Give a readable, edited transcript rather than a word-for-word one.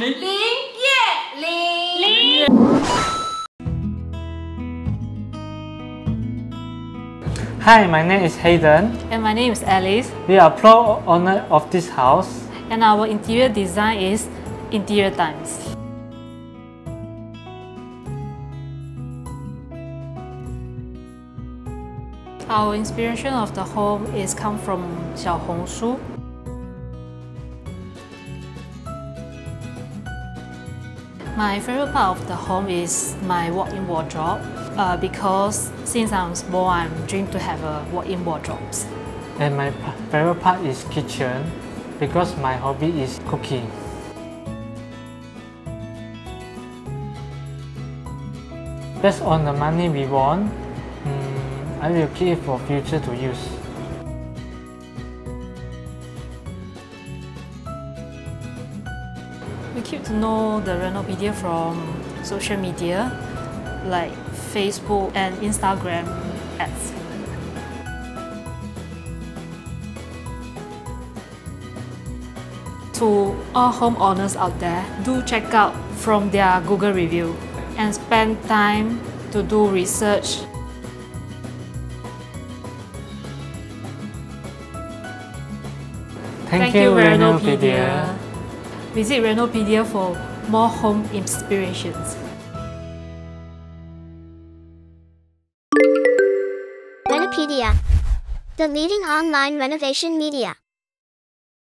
Hi, my name is Hayden. And my name is Alice. We are proud owner of this house. And our interior design is Interior Times. Our inspiration of the home is come from Xiaohongshu. My favorite part of the home is my walk-in wardrobe because since I'm small, I'm dreamed to have a walk-in wardrobe. And my favorite part is kitchen because my hobby is cooking. Based on the money we won, I will keep it for future to use. We keep to know the Renopedia from social media like Facebook and Instagram ads. To all homeowners out there, do check out from their Google review and spend time to do research. Thank you, Renopedia. Visit Renopedia for more home inspirations. Renopedia, the leading online renovation media.